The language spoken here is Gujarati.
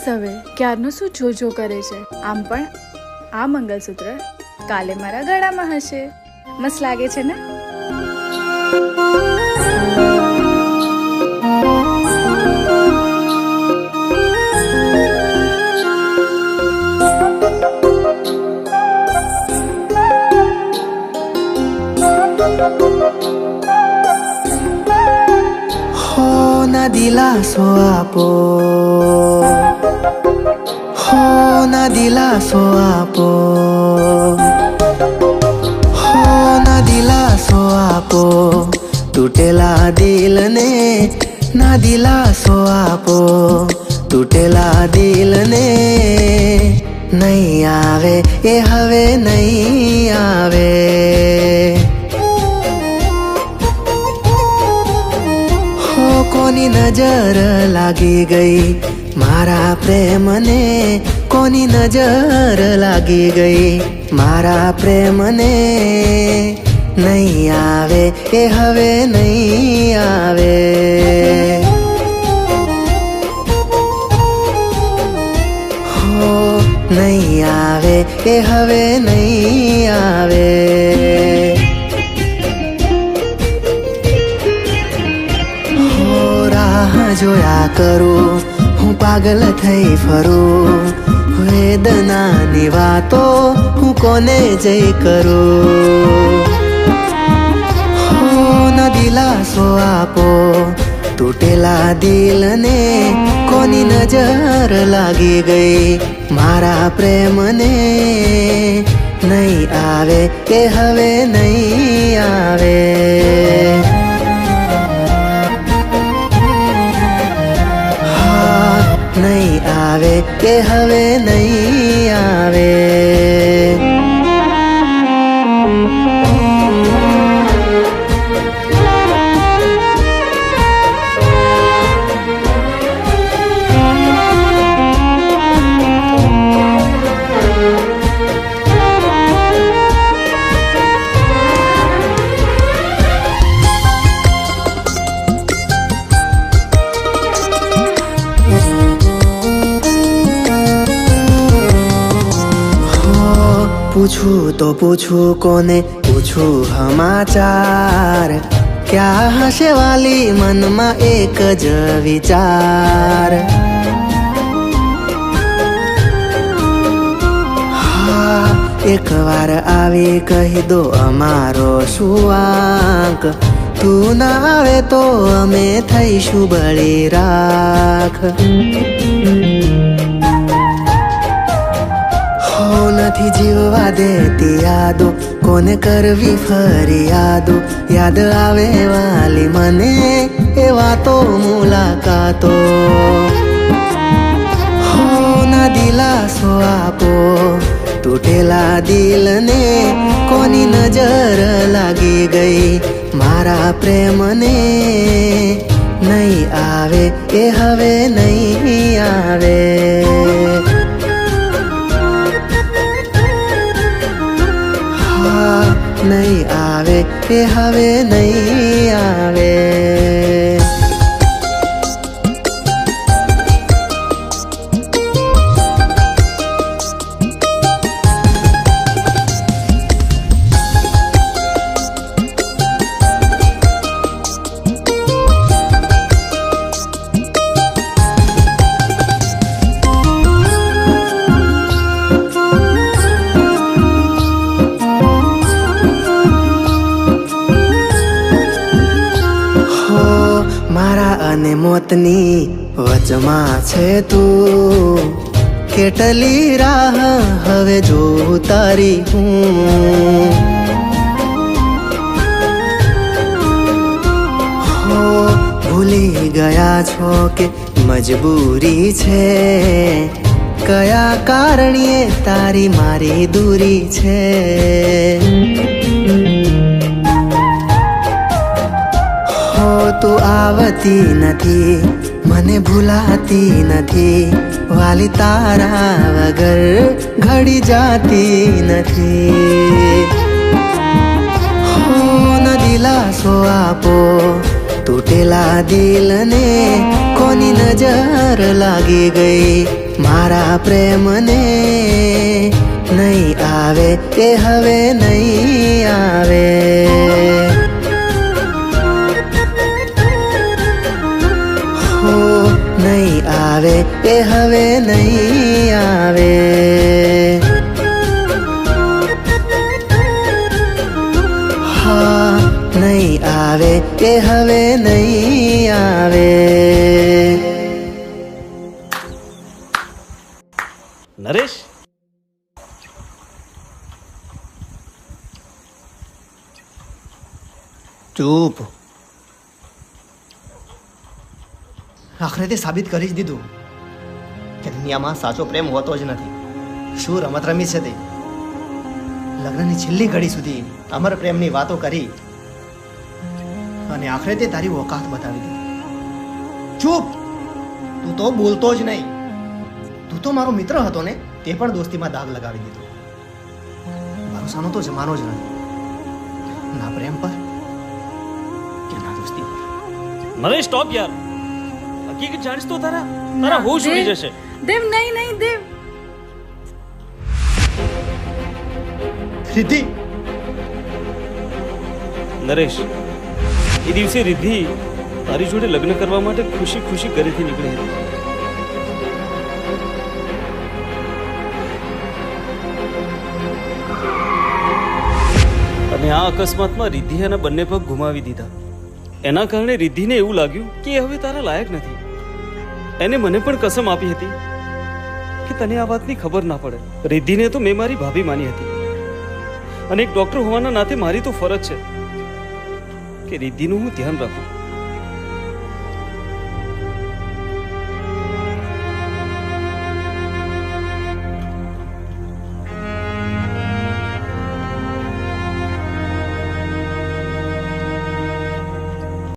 હવે ક્યારનું શું જો કરે છે? આમ પણ આ મંગલસૂત્ર કાલે મારા ગળામાં હશે. મસ્ત લાગે છે ને? ના દિલાસો આપો, હો ના દિલાસો આપો, હો ના દિલાસો આપો, તૂટેલા દિલને ના દિલાસો આપો, તૂટેલા દિલને. નહીં આવે એ હવે નહીં આવે. કોની નજર લાગી ગઈ મારા પ્રેમને, કોની નજર લાગી ગઈ મારા પ્રેમને. નહીં આવે એ હવે નહીં આવે. હો નહીં આવે એ હવે નહીં આવે. જોયા કરું હું પાગલ થઈ ફરું, વેદનાની વાતો હું કોને જઈ કરું. હો ના દિલાસો આપો, તૂટેલા દિલને, કોની નજર લાગી ગઈ મારા પ્રેમને. નહીં આવે એ હવે નહીં આવે. નહીં આવે કે હવે નહીં આવે. પૂછું તો પૂછું કોને પૂછું સમાચાર, ક્યાં હશે વાલી મનમાં એક જ વિચાર. હા એકવાર આવી કહી દો અમારો શું વાંક, તું ના આવે તો અમે થઈશું બળી રાખ. નથી જીવવા દેતી યાદો, કોને કરવી ફરિયાદો. યાદ આવે વાલી મને એ વાતો મુલાકાતો. હો ના દિલાસો આપો, તૂટેલા દિલને, કોની નજર લાગી ગઈ મારા પ્રેમને. નહીં આવે એ હવે નહીં આવે. નહીં આવે એ હવે નહીં આવે. અને મોતની વચમાં છે તું, કેટલી રાહ હવે જોઉં તારી હું. હો ભૂલી ગયા છો કે મજબૂરી છે, કયા કારણે તારી મારી દૂરી છે. તું આવતી નથી, મને ભૂલાતી નથી, વાલી તારા વગર ઘડી જાતી નથી. હો ના દિલાસો આપો, તૂટેલા દિલને, કોની નજર લાગી ગઈ મારા પ્રેમને નહીં આવે એ હવે નહીં આવે. હો નહીં આવે એ હવે નહીં આવે. હા નહીં આવે એ હવે નહીં આવે. નરેશ, ચૂપ. આખરે તે સાબિત કરી જ દીધું કે દુનિયામાં સાચો પ્રેમ હોતો જ નથી. શું રમત રમી છે તે? લગ્નની છેલ્લી ઘડી સુધી અમર પ્રેમની વાતો કરી અને આખરે તે તારી ઓકાત બતાવી દીધી. ચૂપ. તું તો બોલતો જ નહીં. તું તો મારો મિત્ર હતો ને, તે પણ દોસ્તીમાં દાગ લગાવી દીધો. ભરોસાનો તો જમાનો જ નથી, ના પ્રેમ પર કે ના દોસ્તી પર. નરેશ સ્ટોપ યાર. હકીકત જાણીશ તો તારા હોશ ઉડી જશે. દેવ નહીં નહીં દેવ. રિદ્ધિ, નરેશ, એ દિવસે રિદ્ધિ તારી જોડે લગ્ન કરવા માટે ખુશી ખુશી ઘરેથી નીકળી હતી. અને આ અકસ્માતમાં રિદ્ધિએ એના બંને પગ ગુમાવી દીધા. એના કારણે રિદ્ધિને એવું લાગ્યું કે એ હવે તારા લાયક નથી. એને મને પણ કસમ આપી હતી કે તને આ વાતની ખબર ના પડે. રિદ્ધિને તો મેં મારી ભાભી માની હતી, અને એક ડોક્ટર હોવાના નાતે મારી તો ફરજ છે કે રિદ્ધિનું હું ધ્યાન રાખું.